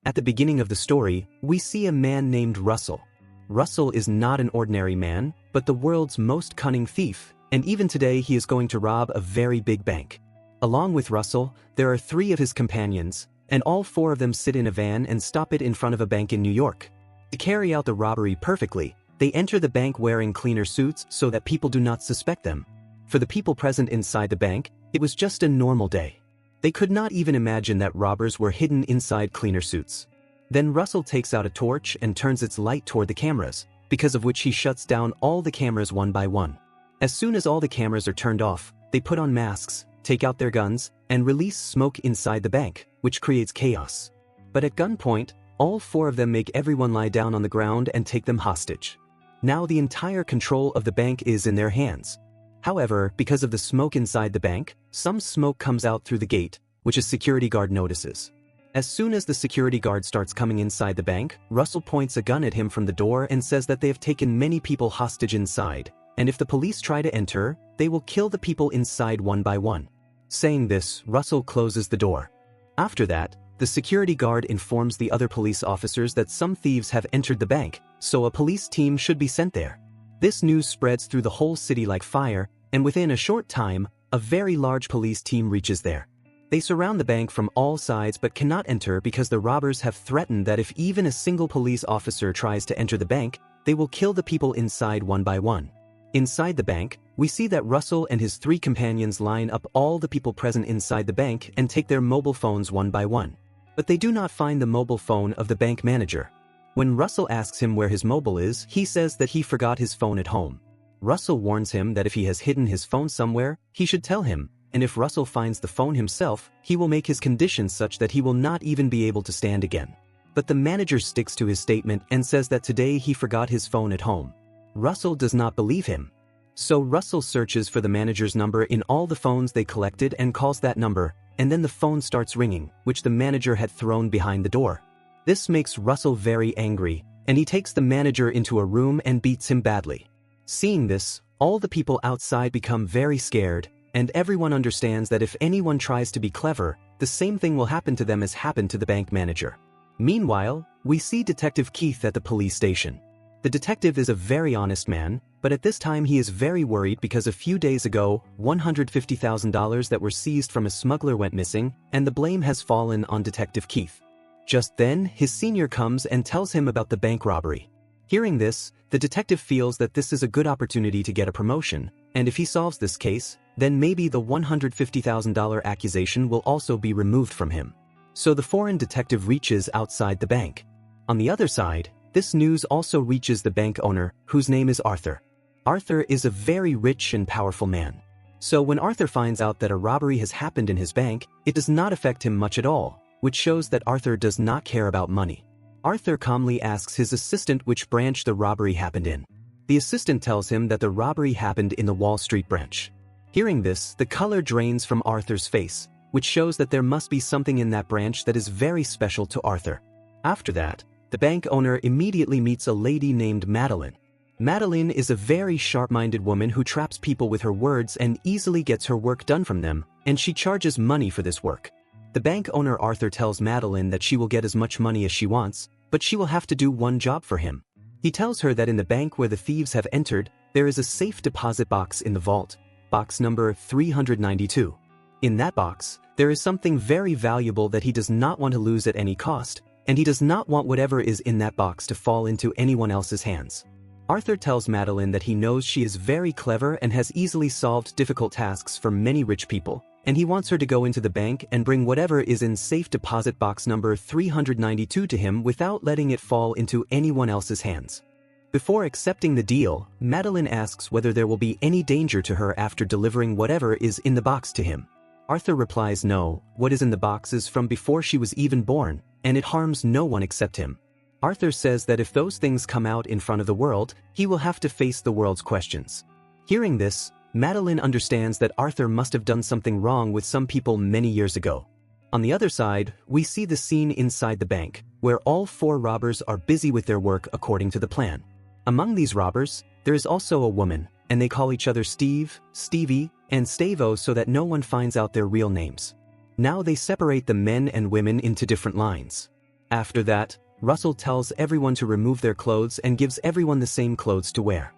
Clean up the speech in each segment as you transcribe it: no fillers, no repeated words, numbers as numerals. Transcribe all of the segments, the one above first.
At the beginning of the story, we see a man named Russell. Russell is not an ordinary man, but the world's most cunning thief, and even today he is going to rob a very big bank. Along with Russell, there are 3 of his companions, and all 4 of them sit in a van and stop it in front of a bank in New York. To carry out the robbery perfectly, they enter the bank wearing cleaner suits so that people do not suspect them. For the people present inside the bank, it was just a normal day. They could not even imagine that robbers were hidden inside cleaner suits. Then Russell takes out a torch and turns its light toward the cameras, because of which he shuts down all the cameras one by one. As soon as all the cameras are turned off, they put on masks, take out their guns, and release smoke inside the bank, which creates chaos. But at gunpoint, all 4 of them make everyone lie down on the ground and take them hostage. Now the entire control of the bank is in their hands. However, because of the smoke inside the bank, some smoke comes out through the gate, which a security guard notices. As soon as the security guard starts coming inside the bank, Russell points a gun at him from the door and says that they have taken many people hostage inside, and if the police try to enter, they will kill the people inside one by one. Saying this, Russell closes the door. After that, the security guard informs the other police officers that some thieves have entered the bank, so a police team should be sent there. This news spreads through the whole city like fire, and within a short time, a very large police team reaches there. They surround the bank from all sides but cannot enter because the robbers have threatened that if even a single police officer tries to enter the bank, they will kill the people inside one by one. Inside the bank, we see that Russell and his 3 companions line up all the people present inside the bank and take their mobile phones one by one. But they do not find the mobile phone of the bank manager. When Russell asks him where his mobile is, he says that he forgot his phone at home. Russell warns him that if he has hidden his phone somewhere, he should tell him, and if Russell finds the phone himself, he will make his conditions such that he will not even be able to stand again. But the manager sticks to his statement and says that today he forgot his phone at home. Russell does not believe him. So Russell searches for the manager's number in all the phones they collected and calls that number, and then the phone starts ringing, which the manager had thrown behind the door. This makes Russell very angry, and he takes the manager into a room and beats him badly. Seeing this, all the people outside become very scared, and everyone understands that if anyone tries to be clever, the same thing will happen to them as happened to the bank manager. Meanwhile, we see Detective Keith at the police station. The detective is a very honest man, but at this time he is very worried because a few days ago, $150,000 that were seized from a smuggler went missing, and the blame has fallen on Detective Keith. Just then, his senior comes and tells him about the bank robbery. Hearing this, the detective feels that this is a good opportunity to get a promotion, and if he solves this case, then maybe the $150,000 accusation will also be removed from him. So the foreign detective reaches outside the bank. On the other side, this news also reaches the bank owner, whose name is Arthur. Arthur is a very rich and powerful man. So when Arthur finds out that a robbery has happened in his bank, it does not affect him much at all, which shows that Arthur does not care about money. Arthur calmly asks his assistant which branch the robbery happened in. The assistant tells him that the robbery happened in the Wall Street branch. Hearing this, the color drains from Arthur's face, which shows that there must be something in that branch that is very special to Arthur. After that, the bank owner immediately meets a lady named Meline. Meline is a very sharp-minded woman who traps people with her words and easily gets her work done from them, and she charges money for this work. The bank owner Arthur tells Meline that she will get as much money as she wants, but she will have to do one job for him. He tells her that in the bank where the thieves have entered, there is a safe deposit box in the vault, box number 392. In that box, there is something very valuable that he does not want to lose at any cost, and he does not want whatever is in that box to fall into anyone else's hands. Arthur tells Meline that he knows she is very clever and has easily solved difficult tasks for many rich people, and he wants her to go into the bank and bring whatever is in safe deposit box number 392 to him without letting it fall into anyone else's hands. Before accepting the deal, Meline asks whether there will be any danger to her after delivering whatever is in the box to him. Arthur replies no, what is in the box is from before she was even born, and it harms no one except him. Arthur says that if those things come out in front of the world, he will have to face the world's questions. Hearing this, Meline understands that Arthur must have done something wrong with some people many years ago. On the other side, we see the scene inside the bank, where all 4 robbers are busy with their work according to the plan. Among these robbers, there is also a woman, and they call each other Steve, Stevie, and Stavo so that no one finds out their real names. Now they separate the men and women into different lines. After that, Russell tells everyone to remove their clothes and gives everyone the same clothes to wear.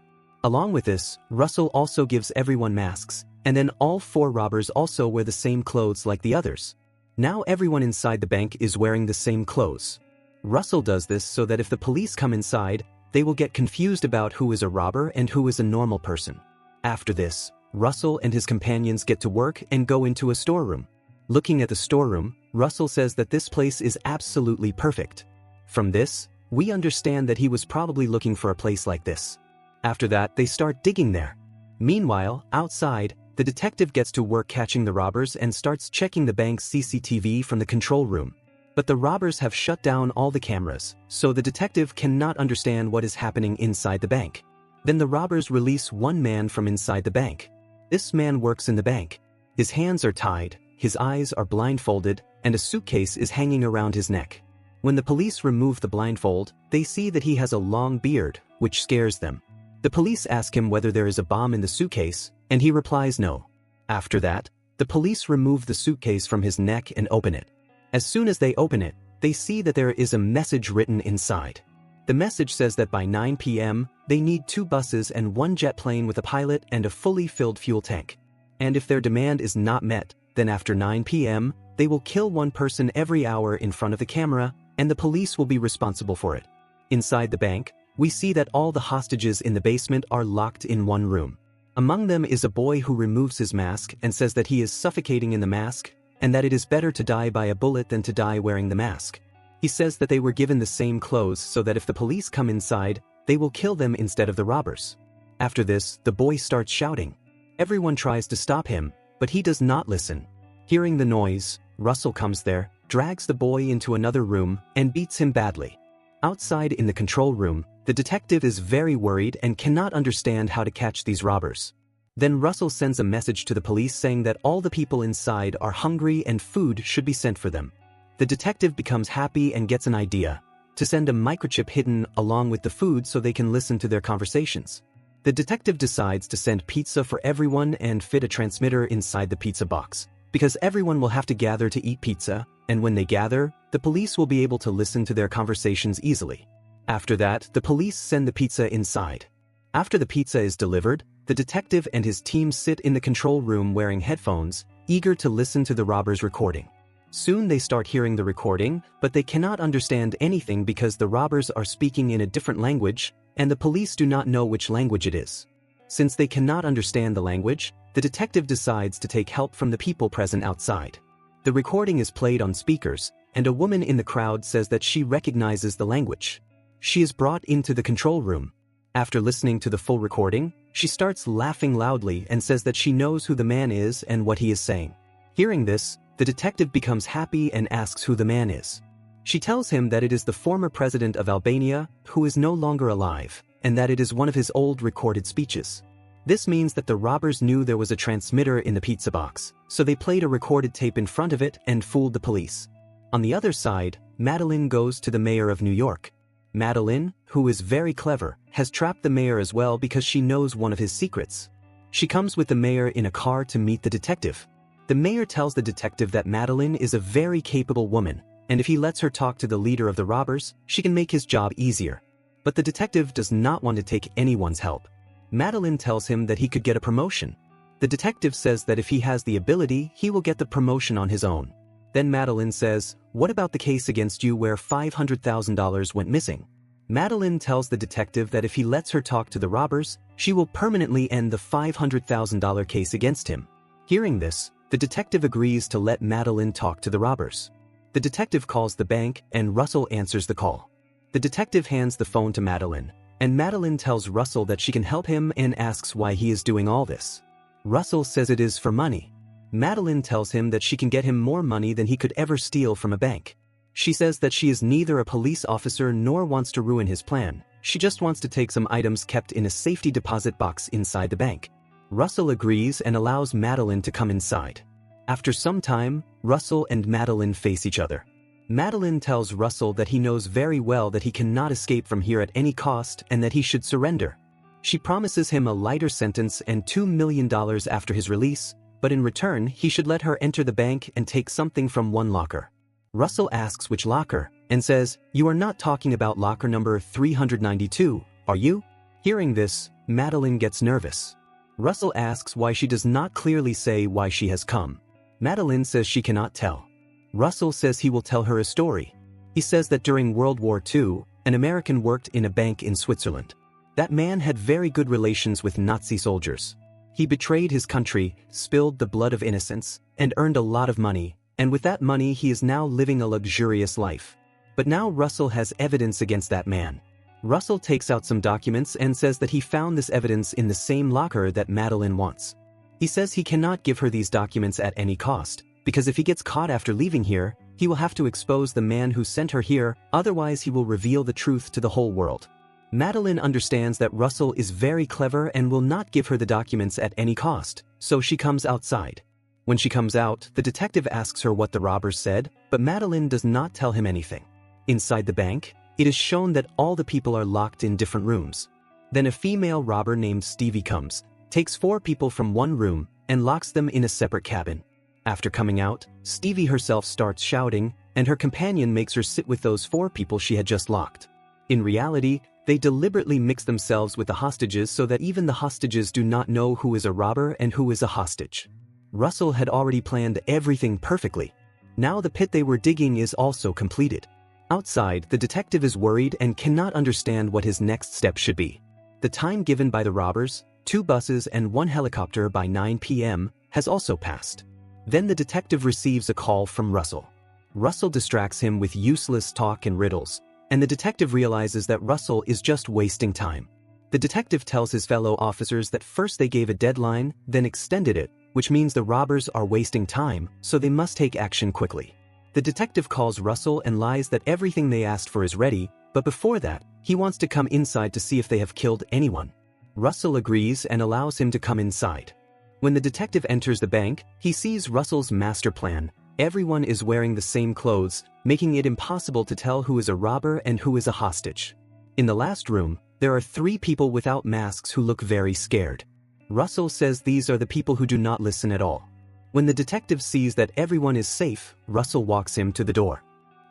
Along with this, Russell also gives everyone masks, and then all 4 robbers also wear the same clothes like the others. Now everyone inside the bank is wearing the same clothes. Russell does this so that if the police come inside, they will get confused about who is a robber and who is a normal person. After this, Russell and his companions get to work and go into a storeroom. Looking at the storeroom, Russell says that this place is absolutely perfect. From this, we understand that he was probably looking for a place like this. After that, they start digging there. Meanwhile, outside, the detective gets to work catching the robbers and starts checking the bank's CCTV from the control room. But the robbers have shut down all the cameras, so the detective cannot understand what is happening inside the bank. Then the robbers release one man from inside the bank. This man works in the bank. His hands are tied, his eyes are blindfolded, and a suitcase is hanging around his neck. When the police remove the blindfold, they see that he has a long beard, which scares them. The police ask him whether there is a bomb in the suitcase, and he replies no. After that, the police remove the suitcase from his neck and open it. As soon as they open it, they see that there is a message written inside. The message says that by 9 p.m., they need 2 buses and 1 jet plane with a pilot and a fully filled fuel tank. And if their demand is not met, then after 9 p.m., they will kill 1 person every hour in front of the camera, and the police will be responsible for it. Inside the bank, we see that all the hostages in the basement are locked in one room. Among them is a boy who removes his mask and says that he is suffocating in the mask, and that it is better to die by a bullet than to die wearing the mask. He says that they were given the same clothes so that if the police come inside, they will kill them instead of the robbers. After this, the boy starts shouting. Everyone tries to stop him, but he does not listen. Hearing the noise, Russell comes there, drags the boy into another room, and beats him badly. Outside in the control room, the detective is very worried and cannot understand how to catch these robbers. Then Russell sends a message to the police saying that all the people inside are hungry and food should be sent for them. The detective becomes happy and gets an idea to send a microchip hidden along with the food so they can listen to their conversations. The detective decides to send pizza for everyone and fit a transmitter inside the pizza box, because everyone will have to gather to eat pizza, and when they gather, the police will be able to listen to their conversations easily. After that, the police send the pizza inside. After the pizza is delivered, the detective and his team sit in the control room wearing headphones, eager to listen to the robbers' recording. Soon they start hearing the recording, but they cannot understand anything because the robbers are speaking in a different language, and the police do not know which language it is. Since they cannot understand the language, the detective decides to take help from the people present outside. The recording is played on speakers, and a woman in the crowd says that she recognizes the language. She is brought into the control room. After listening to the full recording, she starts laughing loudly and says that she knows who the man is and what he is saying. Hearing this, the detective becomes happy and asks who the man is. She tells him that it is the former president of Albania, who is no longer alive, and that it is one of his old recorded speeches. This means that the robbers knew there was a transmitter in the pizza box, so they played a recorded tape in front of it and fooled the police. On the other side, Meline goes to the mayor of New York. Meline, who is very clever, has trapped the mayor as well because she knows one of his secrets. She comes with the mayor in a car to meet the detective. The mayor tells the detective that Meline is a very capable woman, and if he lets her talk to the leader of the robbers, she can make his job easier. But the detective does not want to take anyone's help. Meline tells him that he could get a promotion. The detective says that if he has the ability, he will get the promotion on his own. Then Meline says, "What about the case against you where $500,000 went missing?" Meline tells the detective that if he lets her talk to the robbers, she will permanently end the $500,000 case against him. Hearing this, the detective agrees to let Meline talk to the robbers. The detective calls the bank and Russell answers the call. The detective hands the phone to Meline, and Meline tells Russell that she can help him and asks why he is doing all this. Russell says it is for money. Meline tells him that she can get him more money than he could ever steal from a bank. She says that she is neither a police officer nor wants to ruin his plan. She just wants to take some items kept in a safety deposit box inside the bank. Russell agrees and allows Meline to come inside. After some time, Russell and Meline face each other. Meline tells Russell that he knows very well that he cannot escape from here at any cost and that he should surrender. She promises him a lighter sentence and $2 million after his release, but in return he should let her enter the bank and take something from one locker. Russell asks which locker, and says, "You are not talking about locker number 392, are you?" Hearing this, Meline gets nervous. Russell asks why she does not clearly say why she has come. Meline says she cannot tell. Russell says he will tell her a story. He says that during World War II, an American worked in a bank in Switzerland. That man had very good relations with Nazi soldiers. He betrayed his country, spilled the blood of innocents, and earned a lot of money, and with that money he is now living a luxurious life. But now Russell has evidence against that man. Russell takes out some documents and says that he found this evidence in the same locker that Meline wants. He says he cannot give her these documents at any cost, because if he gets caught after leaving here, he will have to expose the man who sent her here, otherwise he will reveal the truth to the whole world. Meline understands that Russell is very clever and will not give her the documents at any cost, so she comes outside. When she comes out, the detective asks her what the robbers said, but Meline does not tell him anything. Inside the bank, it is shown that all the people are locked in different rooms. Then a female robber named Stevie comes, takes 4 people from one room, and locks them in a separate cabin. After coming out, Stevie herself starts shouting, and her companion makes her sit with those 4 people she had just locked. In reality, they deliberately mix themselves with the hostages so that even the hostages do not know who is a robber and who is a hostage. Russell had already planned everything perfectly. Now the pit they were digging is also completed. Outside, the detective is worried and cannot understand what his next step should be. The time given by the robbers, 2 buses and 1 helicopter by 9 p.m., has also passed. Then the detective receives a call from Russell. Russell distracts him with useless talk and riddles, and the detective realizes that Russell is just wasting time. The detective tells his fellow officers that first they gave a deadline, then extended it, which means the robbers are wasting time, so they must take action quickly. The detective calls Russell and lies that everything they asked for is ready, but before that, he wants to come inside to see if they have killed anyone. Russell agrees and allows him to come inside. When the detective enters the bank, he sees Russell's master plan. Everyone is wearing the same clothes, making it impossible to tell who is a robber and who is a hostage. In the last room, there are 3 people without masks who look very scared. Russell says these are the people who do not listen at all. When the detective sees that everyone is safe, Russell walks him to the door.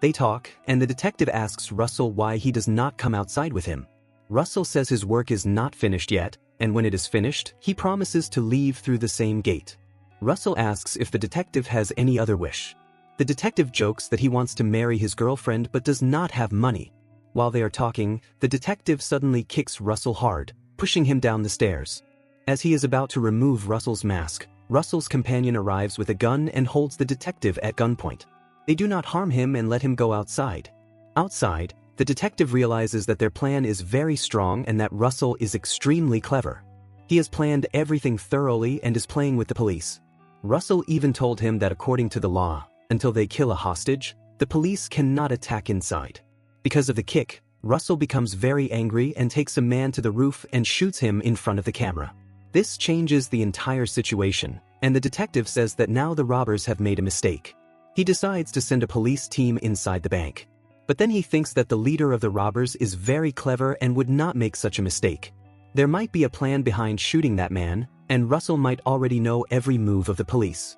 They talk, and the detective asks Russell why he does not come outside with him. Russell says his work is not finished yet, and when it is finished, he promises to leave through the same gate. Russell asks if the detective has any other wish. The detective jokes that he wants to marry his girlfriend but does not have money. While they are talking, the detective suddenly kicks Russell hard, pushing him down the stairs. As he is about to remove Russell's mask, Russell's companion arrives with a gun and holds the detective at gunpoint. They do not harm him and let him go outside. Outside, the detective realizes that their plan is very strong and that Russell is extremely clever. He has planned everything thoroughly and is playing with the police. Russell even told him that according to the law, until they kill a hostage, the police cannot attack inside. Because of the kick, Russell becomes very angry and takes a man to the roof and shoots him in front of the camera. This changes the entire situation, and the detective says that now the robbers have made a mistake. He decides to send a police team inside the bank. But then he thinks that the leader of the robbers is very clever and would not make such a mistake. There might be a plan behind shooting that man, and Russell might already know every move of the police.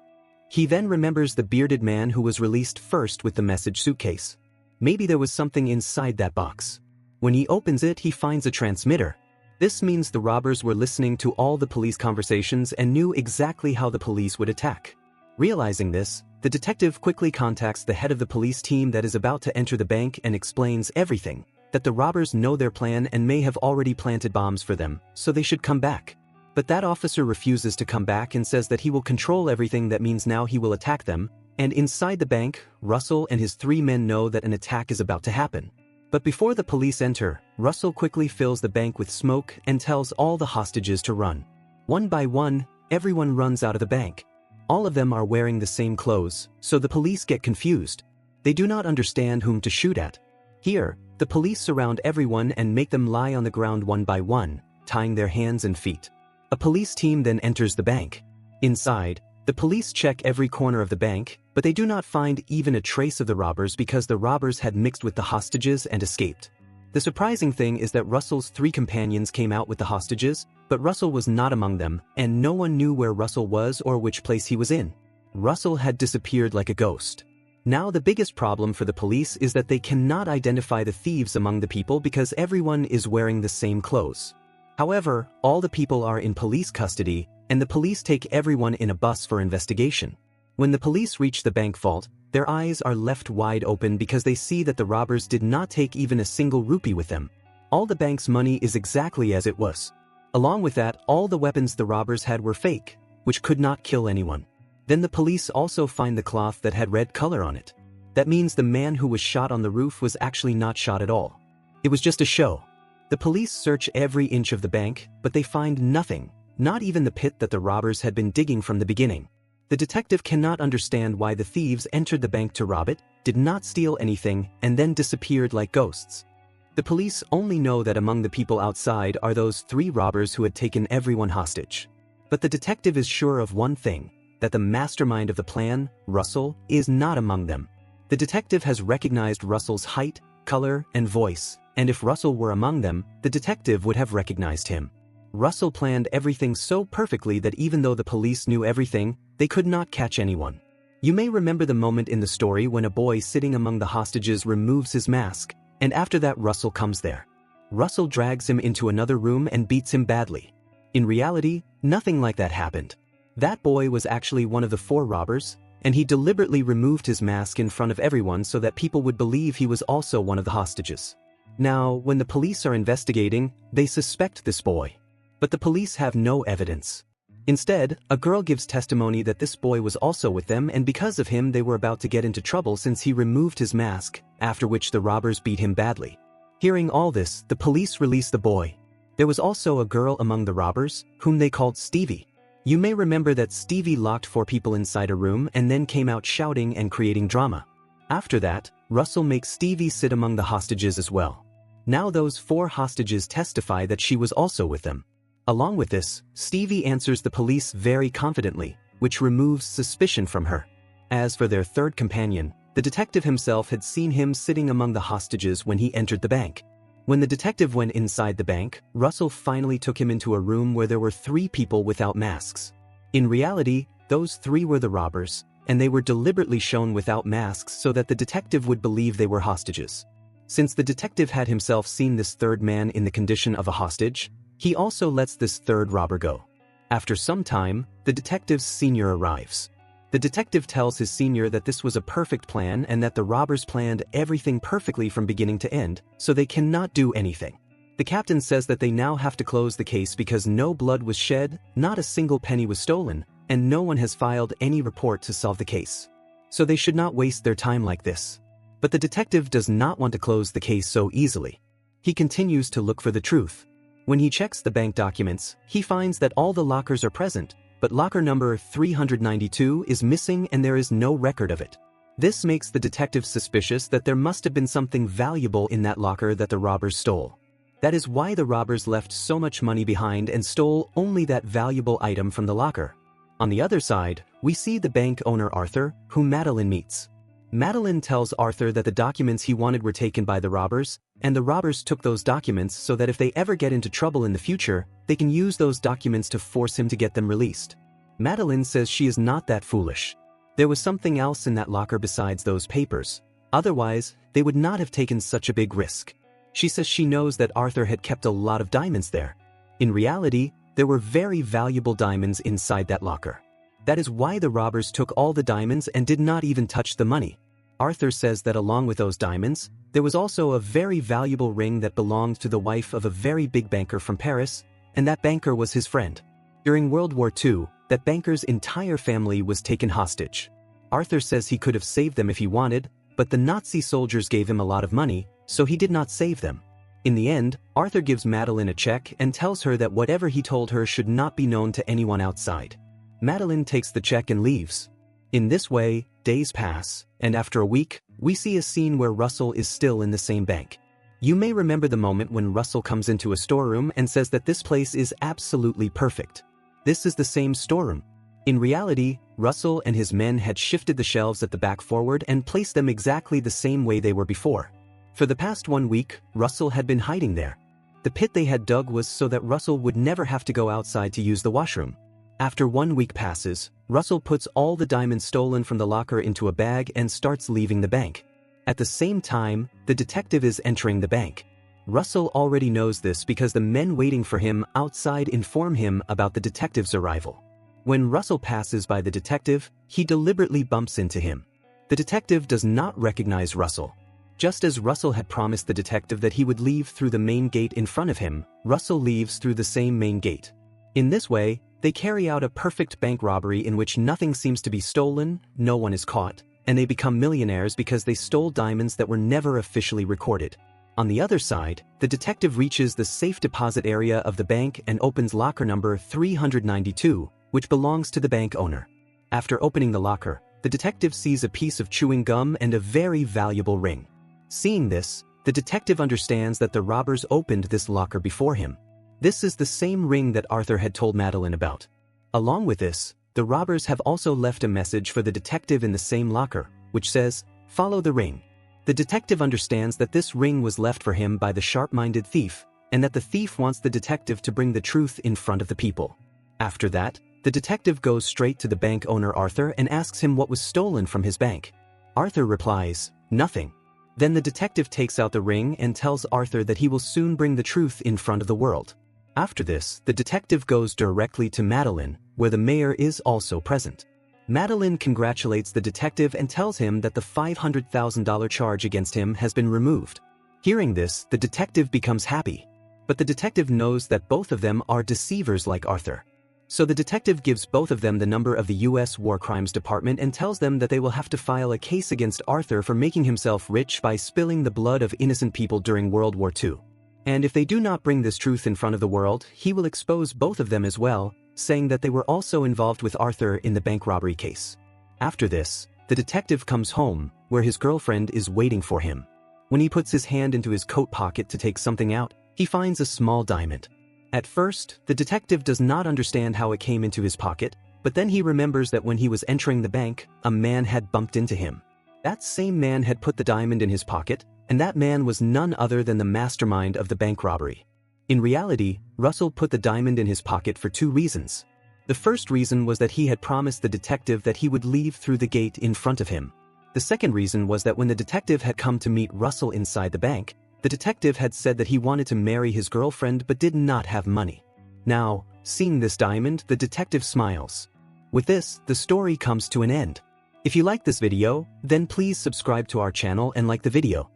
He then remembers the bearded man who was released first with the message suitcase. Maybe there was something inside that box. When he opens it, he finds a transmitter. This means the robbers were listening to all the police conversations and knew exactly how the police would attack. Realizing this, the detective quickly contacts the head of the police team that is about to enter the bank and explains everything, that the robbers know their plan and may have already planted bombs for them, so they should come back. But that officer refuses to come back and says that he will control everything. That means now he will attack them, and inside the bank, Russell and his 3 men know that an attack is about to happen. But before the police enter, Russell quickly fills the bank with smoke and tells all the hostages to run. One by one, everyone runs out of the bank. All of them are wearing the same clothes, so the police get confused. They do not understand whom to shoot at. Here, the police surround everyone and make them lie on the ground one by one, tying their hands and feet. A police team then enters the bank. Inside, the police check every corner of the bank, but they do not find even a trace of the robbers because the robbers had mixed with the hostages and escaped. The surprising thing is that Russell's 3 companions came out with the hostages, but Russell was not among them, and no one knew where Russell was or which place he was in. Russell had disappeared like a ghost. Now the biggest problem for the police is that they cannot identify the thieves among the people because everyone is wearing the same clothes. However, all the people are in police custody, and the police take everyone in a bus for investigation. When the police reach the bank vault, their eyes are left wide open because they see that the robbers did not take even a single rupee with them. All the bank's money is exactly as it was. Along with that, all the weapons the robbers had were fake, which could not kill anyone. Then the police also find the cloth that had red color on it. That means the man who was shot on the roof was actually not shot at all. It was just a show. The police search every inch of the bank, but they find nothing, not even the pit that the robbers had been digging from the beginning. The detective cannot understand why the thieves entered the bank to rob it, did not steal anything, and then disappeared like ghosts. The police only know that among the people outside are those 3 robbers who had taken everyone hostage. But the detective is sure of one thing, that the mastermind of the plan, Russell, is not among them. The detective has recognized Russell's height, color, and voice, and if Russell were among them, the detective would have recognized him. Russell planned everything so perfectly that even though the police knew everything, they could not catch anyone. You may remember the moment in the story when a boy sitting among the hostages removes his mask, and after that Russell comes there. Russell drags him into another room and beats him badly. In reality, nothing like that happened. That boy was actually one of the 4 robbers, and he deliberately removed his mask in front of everyone so that people would believe he was also one of the hostages. Now, when the police are investigating, they suspect this boy. But the police have no evidence. Instead, a girl gives testimony that this boy was also with them, and because of him they were about to get into trouble since he removed his mask, after which the robbers beat him badly. Hearing all this, the police release the boy. There was also a girl among the robbers, whom they called Stevie. You may remember that Stevie locked 4 people inside a room and then came out shouting and creating drama. After that, Russell makes Stevie sit among the hostages as well. Now those 4 hostages testify that she was also with them. Along with this, Stevie answers the police very confidently, which removes suspicion from her. As for their 3rd companion, the detective himself had seen him sitting among the hostages when he entered the bank. When the detective went inside the bank, Russell finally took him into a room where there were 3 people without masks. In reality, those 3 were the robbers, and they were deliberately shown without masks so that the detective would believe they were hostages. Since the detective had himself seen this 3rd man in the condition of a hostage, he also lets this 3rd robber go. After some time, the detective's senior arrives. The detective tells his senior that this was a perfect plan and that the robbers planned everything perfectly from beginning to end, so they cannot do anything. The captain says that they now have to close the case because no blood was shed, not a single penny was stolen, and no one has filed any report to solve the case. So they should not waste their time like this. But the detective does not want to close the case so easily. He continues to look for the truth. When he checks the bank documents, he finds that all the lockers are present, but locker number 392 is missing and there is no record of it. This makes the detective suspicious that there must have been something valuable in that locker that the robbers stole. That is why the robbers left so much money behind and stole only that valuable item from the locker. On the other side, we see the bank owner Arthur, whom Meline meets. Meline tells Arthur that the documents he wanted were taken by the robbers, and the robbers took those documents so that if they ever get into trouble in the future, they can use those documents to force him to get them released. Meline says she is not that foolish. There was something else in that locker besides those papers. Otherwise, they would not have taken such a big risk. She says she knows that Arthur had kept a lot of diamonds there. In reality, there were very valuable diamonds inside that locker. That is why the robbers took all the diamonds and did not even touch the money. Arthur says that along with those diamonds, there was also a very valuable ring that belonged to the wife of a very big banker from Paris, and that banker was his friend. During World War II, that banker's entire family was taken hostage. Arthur says he could have saved them if he wanted, but the Nazi soldiers gave him a lot of money, so he did not save them. In the end, Arthur gives Meline a check and tells her that whatever he told her should not be known to anyone outside. Meline takes the check and leaves. In this way, days pass, and after a week, we see a scene where Russell is still in the same bank. You may remember the moment when Russell comes into a storeroom and says that this place is absolutely perfect. This is the same storeroom. In reality, Russell and his men had shifted the shelves at the back forward and placed them exactly the same way they were before. For the past 1 week, Russell had been hiding there. The pit they had dug was so that Russell would never have to go outside to use the washroom. After 1 week passes, Russell puts all the diamonds stolen from the locker into a bag and starts leaving the bank. At the same time, the detective is entering the bank. Russell already knows this because the men waiting for him outside inform him about the detective's arrival. When Russell passes by the detective, he deliberately bumps into him. The detective does not recognize Russell. Just as Russell had promised the detective that he would leave through the main gate in front of him, Russell leaves through the same main gate. In this way, they carry out a perfect bank robbery in which nothing seems to be stolen, no one is caught, and they become millionaires because they stole diamonds that were never officially recorded. On the other side, the detective reaches the safe deposit area of the bank and opens locker number 392, which belongs to the bank owner. After opening the locker, the detective sees a piece of chewing gum and a very valuable ring. Seeing this, the detective understands that the robbers opened this locker before him. This is the same ring that Arthur had told Meline about. Along with this, the robbers have also left a message for the detective in the same locker, which says, "Follow the ring." The detective understands that this ring was left for him by the sharp-minded thief, and that the thief wants the detective to bring the truth in front of the people. After that, the detective goes straight to the bank owner Arthur and asks him what was stolen from his bank. Arthur replies, "Nothing." Then the detective takes out the ring and tells Arthur that he will soon bring the truth in front of the world. After this, the detective goes directly to Meline, where the mayor is also present. Meline congratulates the detective and tells him that the $500,000 charge against him has been removed. Hearing this, the detective becomes happy. But the detective knows that both of them are deceivers like Arthur. So the detective gives both of them the number of the U.S. War Crimes Department and tells them that they will have to file a case against Arthur for making himself rich by spilling the blood of innocent people during World War II. And if they do not bring this truth in front of the world, he will expose both of them as well, saying that they were also involved with Arthur in the bank robbery case. After this, the detective comes home, where his girlfriend is waiting for him. When he puts his hand into his coat pocket to take something out, he finds a small diamond. At first, the detective does not understand how it came into his pocket, but then he remembers that when he was entering the bank, a man had bumped into him. That same man had put the diamond in his pocket, and that man was none other than the mastermind of the bank robbery. In reality, Russell put the diamond in his pocket for 2 reasons. The first reason was that he had promised the detective that he would leave through the gate in front of him. The second reason was that when the detective had come to meet Russell inside the bank, the detective had said that he wanted to marry his girlfriend but did not have money. Now, seeing this diamond, the detective smiles. With this, the story comes to an end. If you like this video, then please subscribe to our channel and like the video.